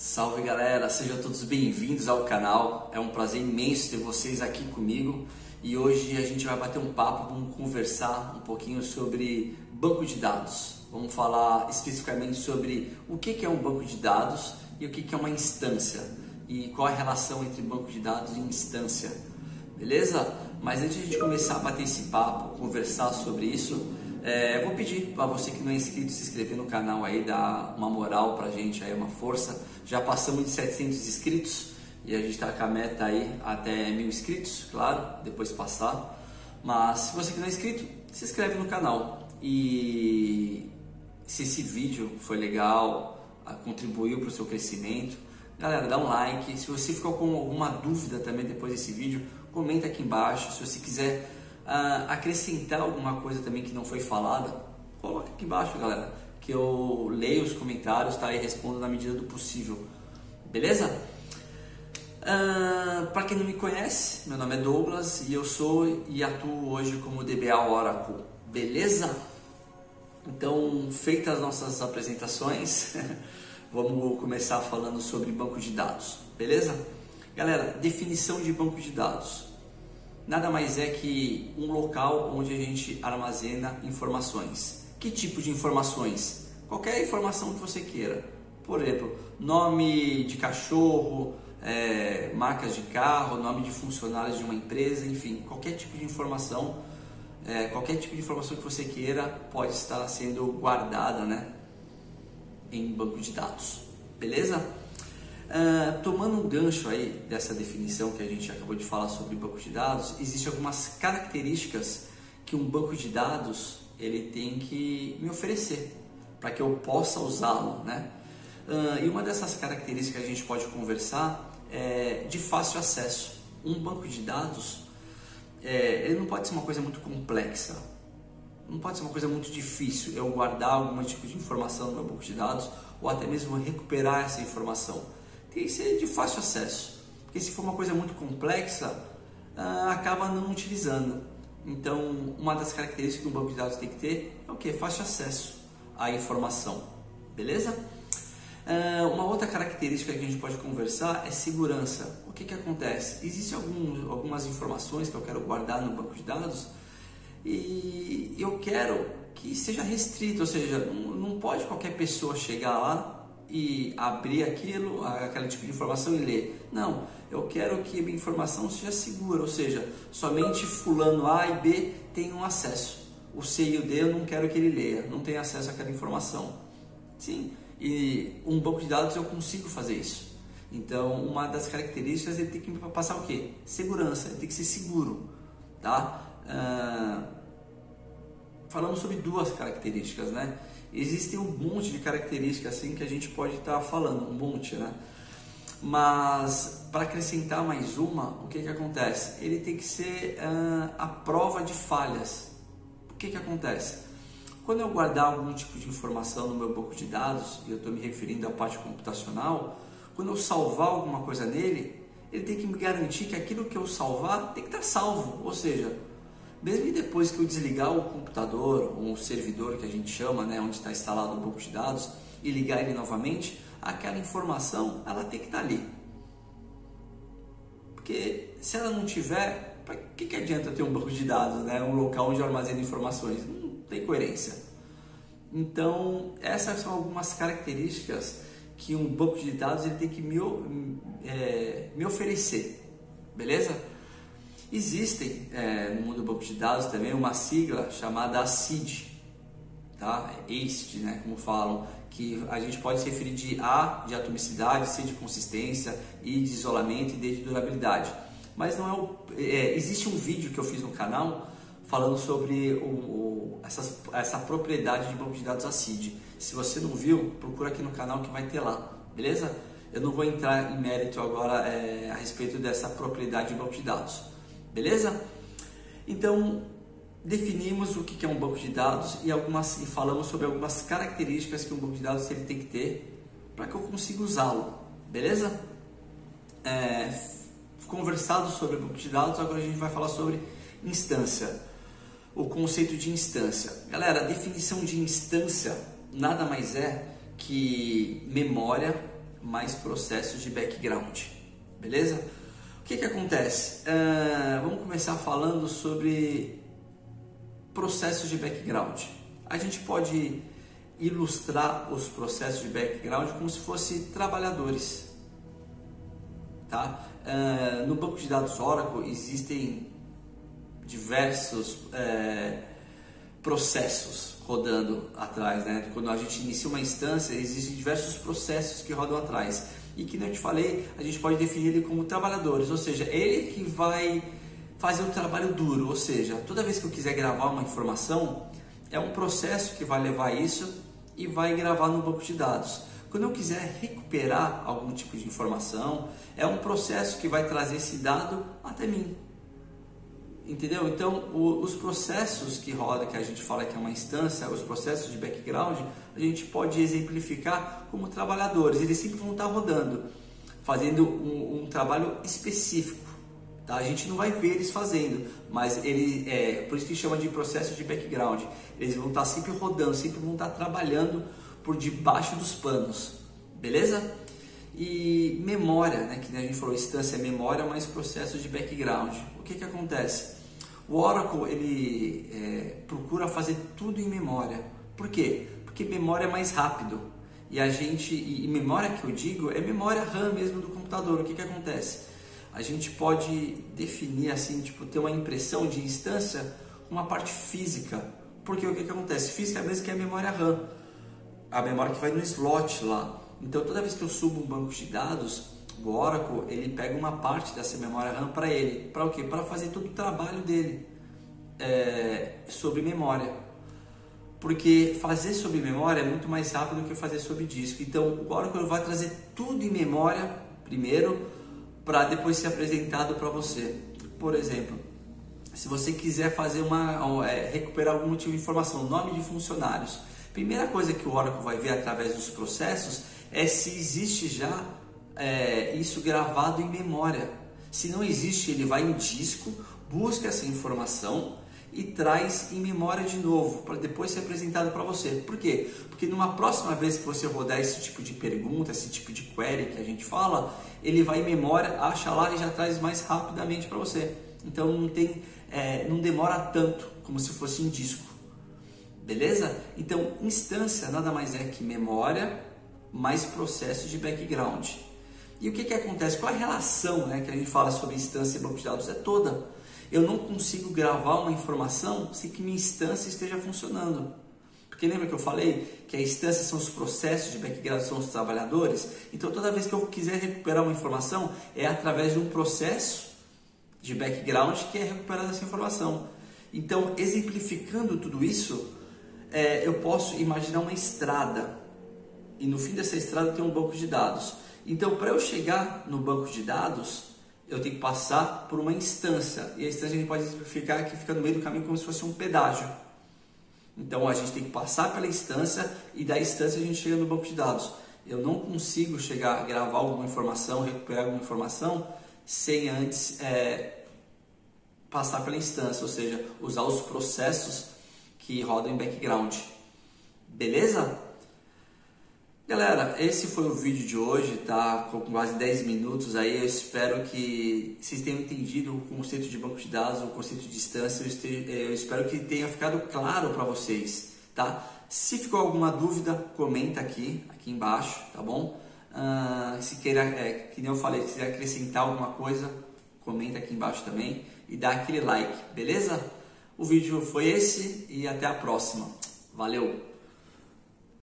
Salve galera, sejam todos bem-vindos ao canal. É um prazer imenso ter vocês aqui comigo e hoje a gente vai bater um papo, vamos conversar um pouquinho sobre banco de dados. Vamos falar especificamente sobre o que é um banco de dados e o que é uma instância e qual a relação entre banco de dados e instância, beleza? Mas antes de a gente começar a bater esse papo, conversar sobre isso, eu vou pedir para você que não é inscrito se inscrever no canal aí, dar uma moral pra gente aí, uma força. Já passamos de 700 inscritos e a gente está com a meta aí até 1000 inscritos, claro, depois passar. Mas se você que não é inscrito, se inscreve no canal. E se esse vídeo foi legal, contribuiu para o seu crescimento, galera, dá um like. Se você ficou com alguma dúvida também depois desse vídeo, comenta aqui embaixo. Se você quiser acrescentar alguma coisa também que não foi falada, coloca aqui embaixo, galera, que eu leio os comentários, tá? E respondo na medida do possível, beleza? Para quem não me conhece, meu nome é Douglas e eu sou e atuo hoje como DBA Oracle, beleza? Então, feitas as nossas apresentações, vamos começar falando sobre banco de dados, beleza? Galera, definição de banco de dados. Nada mais é que um local onde a gente armazena informações. Que tipo de informações? Qualquer informação que você queira. Por exemplo, nome de cachorro, marcas de carro, nome de funcionários de uma empresa, enfim, qualquer tipo de informação, que você queira pode estar sendo guardada, né, em banco de dados. Beleza? Tomando um gancho aí dessa definição que a gente acabou de falar sobre banco de dados, existem algumas características que um banco de dados ele tem que me oferecer para que eu possa usá-lo, né? E uma dessas características que a gente pode conversar é de fácil acesso. Um banco de dados ele não pode ser uma coisa muito complexa, não pode ser uma coisa muito difícil eu guardar algum tipo de informação no meu banco de dados ou até mesmo recuperar essa informação. Tem que ser de fácil acesso, porque se for uma coisa muito complexa, acaba não utilizando. Então, uma das características que um banco de dados tem que ter é o que? Fácil acesso à informação, beleza? Uma outra característica que a gente pode conversar é segurança. O que acontece? Existem algumas informações que eu quero guardar no banco de dados e eu quero que seja restrito, ou seja, não pode qualquer pessoa chegar lá e abrir aquele tipo de informação e ler. Não, eu quero que a minha informação seja segura, ou seja, somente fulano A e B tenham acesso. O C e o D eu não quero que ele leia, não tenha acesso àquela informação. Sim, e um banco de dados eu consigo fazer isso. Então, uma das características ele tem que passar o quê? Segurança, ele tem que ser seguro, tá? Falamos sobre duas características, né? Existem um monte de características assim que a gente pode estar falando, um monte, né? Mas para acrescentar mais uma, o que acontece? Ele tem que ser a prova de falhas. O que acontece? Quando eu guardar algum tipo de informação no meu banco de dados, e eu estou me referindo à parte computacional, quando eu salvar alguma coisa nele, ele tem que me garantir que aquilo que eu salvar tem que estar salvo, ou seja, mesmo depois que eu desligar o computador ou o servidor que a gente chama, né, onde está instalado o banco de dados, e ligar ele novamente, aquela informação ela tem que estar ali. Porque se ela não tiver, para que adianta ter um banco de dados, né, um local onde eu armazeno informações? Não tem coerência. Então, essas são algumas características que um banco de dados ele tem que me oferecer, beleza? Existem no mundo do banco de dados também uma sigla chamada ACID, tá? ACID, né? Como falam, que a gente pode se referir de A de atomicidade, C de consistência, I de isolamento e D de durabilidade. Mas não existe um vídeo que eu fiz no canal falando sobre essa propriedade de banco de dados ACID. Se você não viu, procura aqui no canal que vai ter lá, beleza? Eu não vou entrar em mérito agora a respeito dessa propriedade de banco de dados. Beleza? Então, definimos o que é um banco de dados e falamos sobre algumas características que um banco de dados ele tem que ter para que eu consiga usá-lo. Beleza? Conversado sobre banco de dados, agora a gente vai falar sobre instância. O conceito de instância. Galera, a definição de instância nada mais é que memória mais processos de background, beleza? O que acontece? Vamos começar falando sobre processos de background. A gente pode ilustrar os processos de background como se fossem trabalhadores, tá? No banco de dados Oracle existem diversos processos rodando atrás, né? Quando a gente inicia uma instância, existem diversos processos que rodam atrás. E que, como eu te falei, a gente pode definir ele como trabalhadores, ou seja, ele que vai fazer o trabalho duro, ou seja, toda vez que eu quiser gravar uma informação, é um processo que vai levar isso e vai gravar no banco de dados. Quando eu quiser recuperar algum tipo de informação, é um processo que vai trazer esse dado até mim. Entendeu? Então, os processos que roda, que a gente fala que é uma instância, os processos de background, a gente pode exemplificar como trabalhadores. Eles sempre vão estar rodando, fazendo um trabalho específico. Tá? A gente não vai ver eles fazendo, mas por isso que chama de processo de background. Eles vão estar sempre rodando, sempre vão estar trabalhando por debaixo dos panos. Beleza? E memória, né, que a gente falou, instância é memória, mas processos de background. O que acontece? O Oracle ele procura fazer tudo em memória. Por quê? Porque memória é mais rápido. E memória que eu digo é memória RAM mesmo do computador. O que acontece? A gente pode definir assim, tipo, ter uma impressão de instância com uma parte física. Porque o que acontece? Física é mesmo que é a memória RAM. A memória que vai no slot lá. Então, toda vez que eu subo um banco de dados, o Oracle ele pega uma parte dessa memória RAM para ele. Para o quê? Para fazer todo o trabalho dele sobre memória. Porque fazer sobre memória é muito mais rápido do que fazer sobre disco. Então, o Oracle vai trazer tudo em memória primeiro, para depois ser apresentado para você. Por exemplo, se você quiser fazer recuperar algum tipo de informação, nome de funcionários, primeira coisa que o Oracle vai ver através dos processos é se existe já isso gravado em memória. Se não existe, ele vai em disco, busca essa informação e traz em memória de novo, para depois ser apresentado para você. Por quê? Porque numa próxima vez que você rodar esse tipo de pergunta, esse tipo de query que a gente fala, ele vai em memória, acha lá e já traz mais rapidamente para você. Então não demora tanto como se fosse em disco. Beleza? Então, instância nada mais é que memória mais processo de background. E o que acontece? Qual a relação, né, que a gente fala sobre instância e banco de dados? É toda. Eu não consigo gravar uma informação sem que minha instância esteja funcionando. Porque lembra que eu falei que a instância são os processos de background, são os trabalhadores? Então, toda vez que eu quiser recuperar uma informação, é através de um processo de background que é recuperada essa informação. Então, exemplificando tudo isso, eu posso imaginar uma estrada e no fim dessa estrada tem um banco de dados. Então, para eu chegar no banco de dados, eu tenho que passar por uma instância. E a instância a gente pode exemplificar que fica no meio do caminho como se fosse um pedágio. Então, a gente tem que passar pela instância e da instância a gente chega no banco de dados. Eu não consigo chegar a gravar alguma informação, recuperar alguma informação, sem antes passar pela instância, ou seja, usar os processos que rodam em background. Beleza? Galera, esse foi o vídeo de hoje, tá? Com quase 10 minutos aí. Eu espero que vocês tenham entendido o conceito de banco de dados, o conceito de instância. Eu espero que tenha ficado claro para vocês, tá? Se ficou alguma dúvida, comenta aqui embaixo, tá bom? Se queira, que nem eu falei, se quiser acrescentar alguma coisa, comenta aqui embaixo também e dá aquele like, beleza? O vídeo foi esse e até a próxima. Valeu!